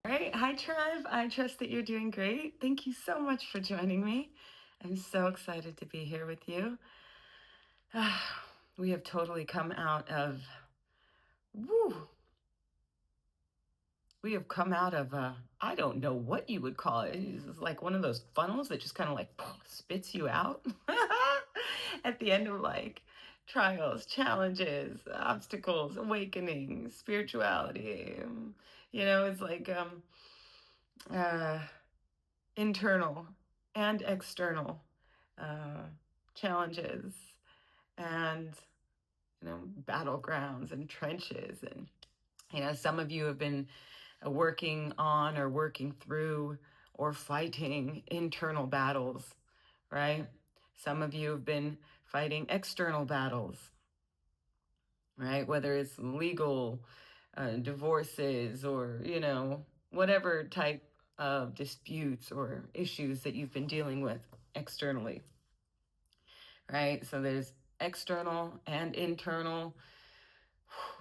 right. Hi, Tribe. I trust that you're doing great. Thank you so much for joining me. I'm so excited to be here with you. We have totally come out of, woo, we have come out of, I don't know what you would call it. It's like one of those funnels that just kind of like spits you out at the end of like trials, challenges, obstacles, awakening, spirituality. It's like, uh, internal and external uh, challenges and battlegrounds and trenches. And some of you have been working on or working through or fighting internal battles, right? Some of you have been fighting external battles, right? Whether it's legal divorces or whatever type of disputes or issues that you've been dealing with externally, right? So there's external and internal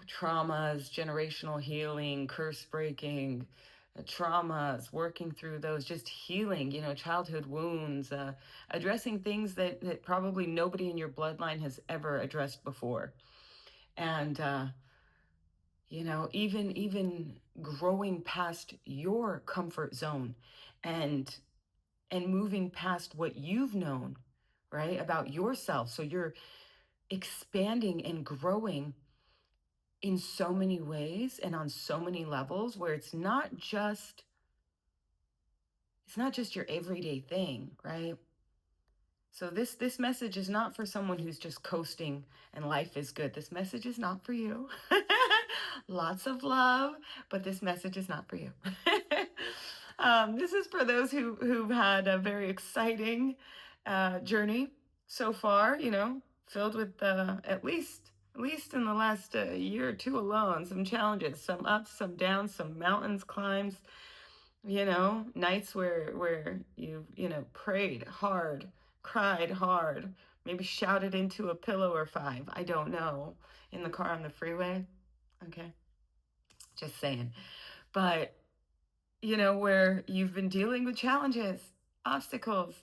traumas, generational healing, curse breaking, traumas, working through those, just healing, childhood wounds, addressing things that probably nobody in your bloodline has ever addressed before. And, even growing past your comfort zone and moving past what you've known, right, about yourself. So you're expanding and growing in so many ways and on so many levels where it's not just your everyday thing, right? So this message is not for someone who's just coasting and life is good. This message is not for you. Lots of love, but this message is not for you. This is for those who've had a very exciting journey so far. Filled with at least in the last year or two alone, some challenges, some ups, some downs, some mountains climbs. Nights where you've prayed hard, cried hard, maybe shouted into a pillow or five, I don't know, in the car on the freeway. Okay, just saying. But where you've been dealing with challenges, obstacles.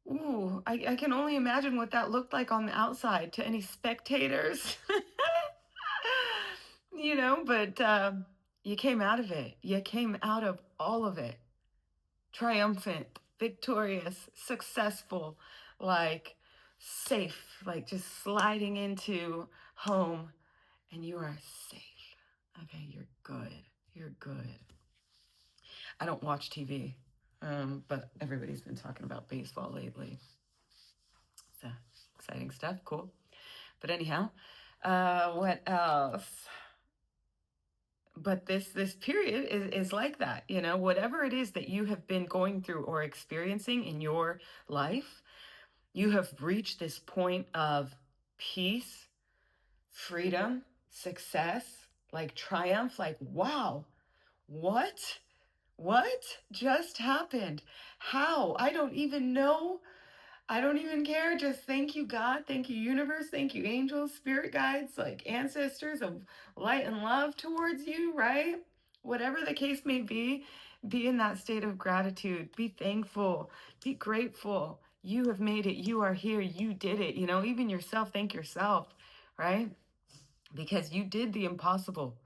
Ooh, I can only imagine what that looked like on the outside to any spectators. But you came out of it. You came out of all of it triumphant, victorious, successful, like safe, like just sliding into home, and you are safe. Okay, you're good. You're good. I don't watch TV, but everybody's been talking about baseball lately. So exciting stuff. Cool. But anyhow, what else? But this period is like that, whatever it is that you have been going through or experiencing in your life, you have reached this point of peace, freedom, success, like triumph, like, wow, what just happened? How? I don't even know. I don't even care. Just thank you, God. Thank you, universe. Thank you, angels, spirit guides, like ancestors of light and love towards you, right? Whatever the case may be in that state of gratitude. Be thankful. Be grateful. You have made it. You are here. You did it. Even yourself, thank yourself, right? Because you did the impossible.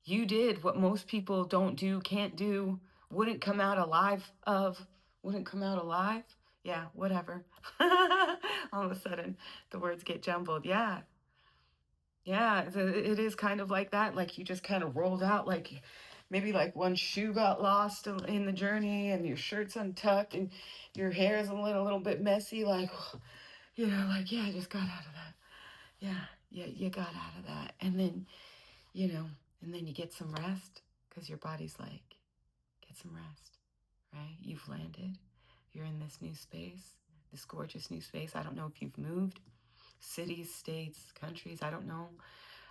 You did what most people don't do, can't do, wouldn't come out alive of, wouldn't come out alive. Yeah, whatever. All of a sudden, the words get jumbled. Yeah. Yeah, it is kind of like that. Like you just kind of rolled out, like maybe like one shoe got lost in the journey and your shirt's untucked and your hair is a little bit messy. Like, like, yeah, I just got out of that. Yeah, yeah, you got out of that. And then, you know, and then you get some rest because your body's like, get some rest, right? You've landed. You're in this new space, this gorgeous new space. I don't know if you've moved, cities, states, countries, I don't know,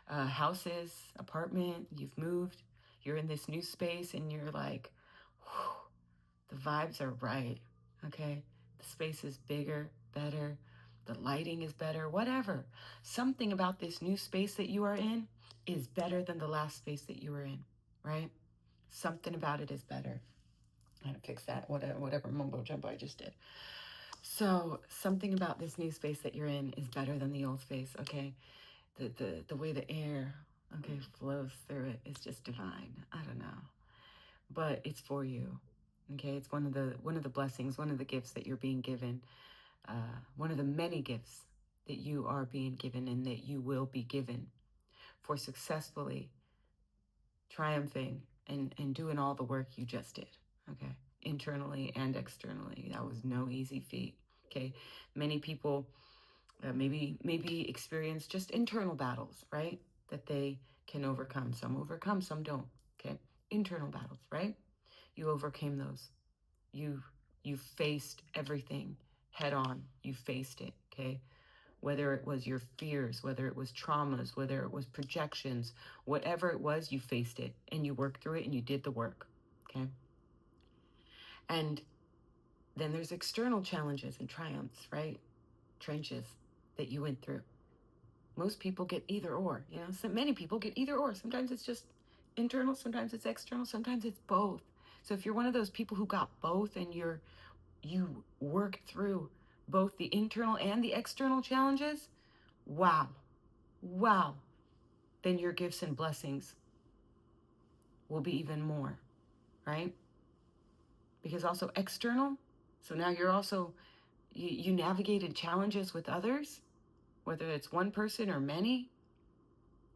houses, apartment, you've moved. You're in this new space and you're like, whew, the vibes are right, okay? The space is bigger, better, the lighting is better, whatever. Something about this new space that you are in is better than the last space that you were in, right? Something about it is better. I had to fix that, whatever mumbo jumbo I just did. So something about this new space that you're in is better than the old space, okay? The way the air, okay, flows through it is just divine. I don't know. But it's for you. Okay, it's one of the blessings, one of the gifts that you're being given, one of the many gifts that you are being given and that you will be given for successfully triumphing and doing all the work you just did. Okay, internally and externally. That was no easy feat. Okay, many people maybe experience just internal battles, right? That they can overcome. Some don't. Okay, internal battles, right? You overcame those. You you faced everything head on. You faced it, okay? Whether it was your fears, whether it was traumas, whether it was projections, whatever it was, you faced it and you worked through it and you did the work, okay? And then there's external challenges and triumphs, right? Trenches that you went through. Most people get either or, so many people get either or. Sometimes it's just internal, sometimes it's external, sometimes it's both. So if you're one of those people who got both and you work through both the internal and the external challenges, wow, wow, then your gifts and blessings will be even more, right? Because also external, so now you're also, you navigated challenges with others, whether it's one person or many,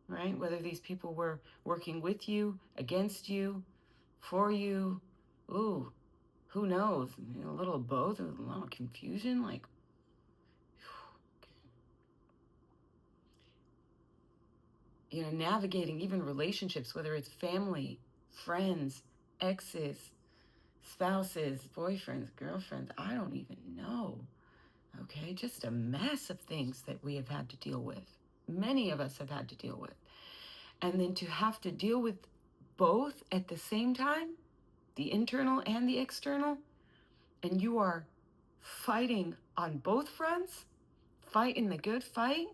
right? Whether these people were working with you, against you, for you, ooh, who knows? A little of both, a lot of confusion, like, navigating even relationships, whether it's family, friends, exes, spouses, boyfriends, girlfriends, I don't even know. Okay, just a mess of things that we have had to deal with. Many of us have had to deal with. And then to have to deal with both at the same time, the internal and the external, and you are fighting on both fronts, fighting the good fight,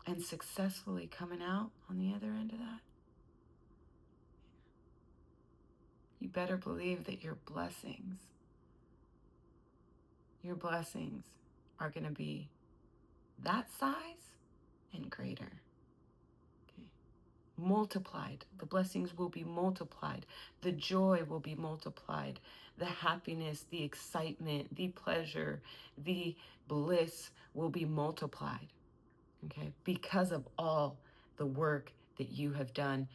and successfully coming out on the other end of that. You better believe that your blessings are going to be that size and greater. Okay. Multiplied. The blessings will be multiplied. The joy will be multiplied. The happiness, the excitement, the pleasure, the bliss will be multiplied. Okay. Because of all the work that you have done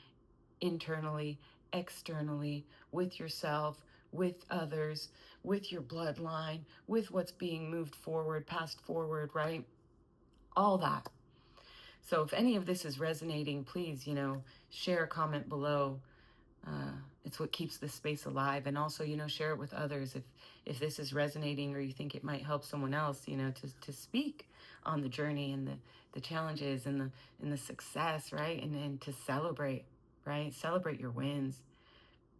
internally, externally, with yourself, with others, with your bloodline, with what's being moved forward, passed forward, right? All that. So if any of this is resonating, please, share a comment below. It's what keeps this space alive. And also, share it with others if this is resonating or you think it might help someone else, to speak on the journey and the challenges and the success, right? And to celebrate, right? Celebrate your wins.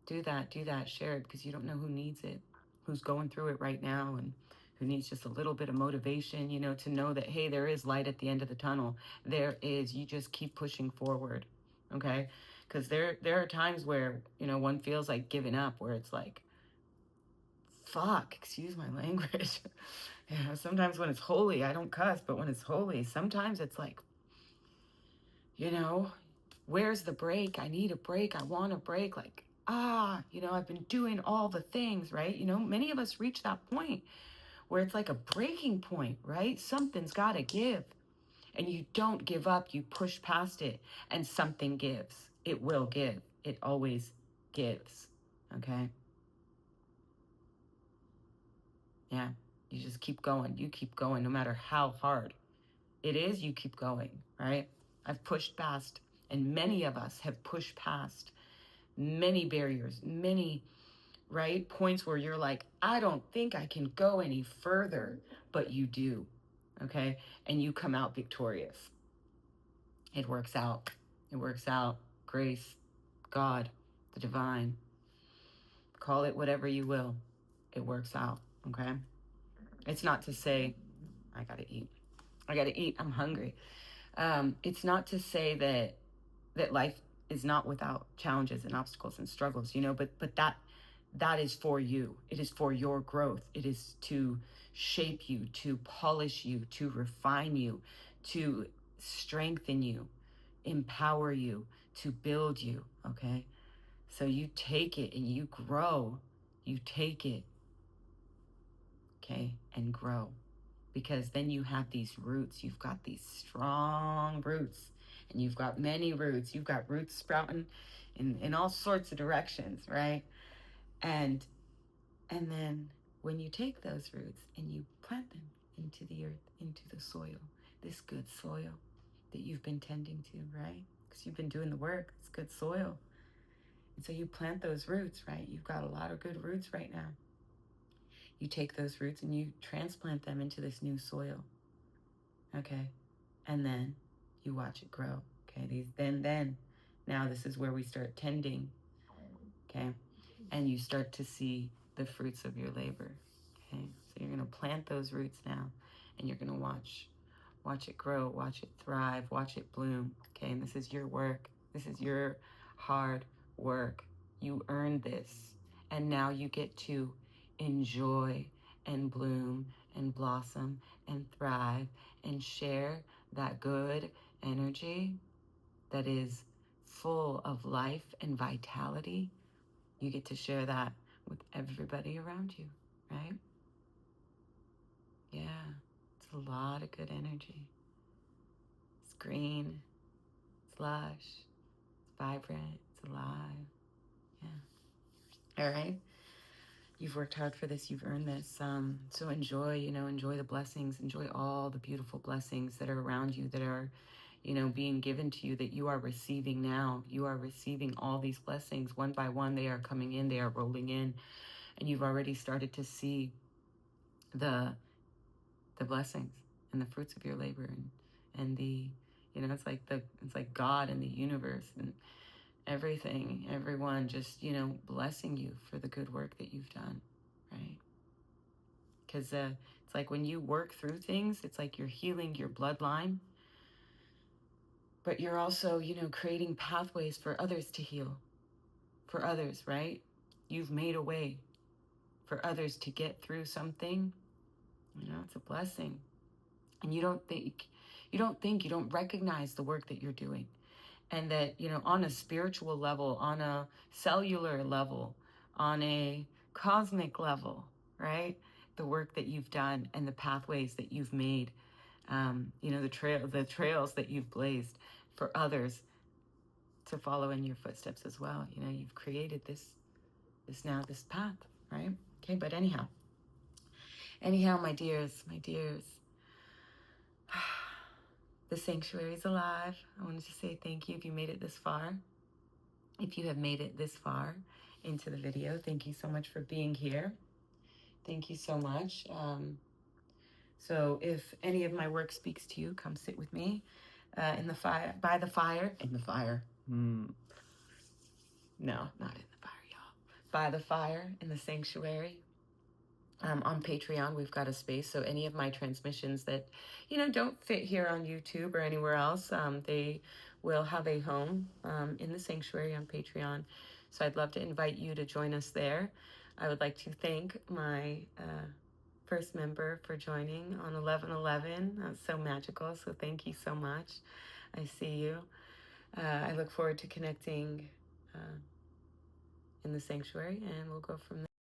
Do that, share it, because you don't know who needs it, who's going through it right now, and who needs just a little bit of motivation, to know that, hey, there is light at the end of the tunnel. There is. You just keep pushing forward, okay? Because there are times where, one feels like giving up, where it's like, fuck, excuse my language. Sometimes when it's holy, I don't cuss, but when it's holy, sometimes it's like, where's the break? I need a break. I want a break. Like, I've been doing all the things, right? Many of us reach that point where it's like a breaking point, right? Something's got to give. And you don't give up. You push past it and something gives. It will give. It always gives. Okay? Yeah. You just keep going. You keep going no matter how hard it is. You keep going, right? I've pushed past, and many of us have pushed past many barriers, many, right, points where you're like, I don't think I can go any further, but you do, okay? And you come out victorious. It works out. It works out. Grace, God, the divine, call it whatever you will. It works out, okay? It's not to say, I gotta eat. I'm hungry. It's not to say that life is not without challenges and obstacles and struggles, you know, but that is for you. It is for your growth. It is to shape you, to polish you, to refine you, to strengthen you, empower you, to build you, okay? So you take it and you grow. You take it, okay, and grow. Because then you have these roots. You've got these strong roots, and you've got many roots. You've got roots sprouting in all sorts of directions, right? And then when you take those roots and you plant them into the earth, into the soil, this good soil that you've been tending to, right? Because you've been doing the work. It's good soil. And so you plant those roots, right? You've got a lot of good roots right now. You take those roots and you transplant them into this new soil. Okay. And then you watch it grow. Okay. Then now this is where we start tending. Okay. And you start to see the fruits of your labor. Okay. So you're going to plant those roots now, and you're going to watch it grow, watch it thrive, watch it bloom. Okay. And this is your work. This is your hard work. You earned this. And now you get to enjoy and bloom and blossom and thrive and share that good energy that is full of life and vitality. You get to share that with everybody around you, right? Yeah, it's a lot of good energy. It's green, it's lush, it's vibrant, it's alive. Yeah. All right. You've worked hard for this. You've earned this. So enjoy, enjoy the blessings. Enjoy all the beautiful blessings that are around you, that are, being given to you, that you are receiving now. You are receiving all these blessings one by one. They are coming in. They are rolling in. And you've already started to see the blessings and the fruits of your labor, and the, it's like God and the universe and everything, everyone just, blessing you for the good work that you've done, right? Because it's like when you work through things, it's like you're healing your bloodline, but you're also, creating pathways for others to heal, for others, right? You've made a way for others to get through something. It's a blessing. And you don't recognize the work that you're doing. And that, on a spiritual level, on a cellular level, on a cosmic level, right? The work that you've done and the pathways that you've made, the trails that you've blazed for others to follow in your footsteps as well. You've created this path, right? Okay, but anyhow, my dears, the sanctuary is alive. I wanted to say thank you if you made it this far. If you have made it this far into the video, thank you so much for being here. Thank you so much. So if any of my work speaks to you, come sit with me in the fire, by the fire, in the fire. No, not in the fire, y'all. By the fire in the sanctuary. On Patreon, we've got a space. So any of my transmissions that, don't fit here on YouTube or anywhere else, they will have a home in the sanctuary on Patreon. So I'd love to invite you to join us there. I would like to thank my first member for joining on 11/11. That's so magical. So thank you so much. I see you. I look forward to connecting in the sanctuary, and we'll go from there.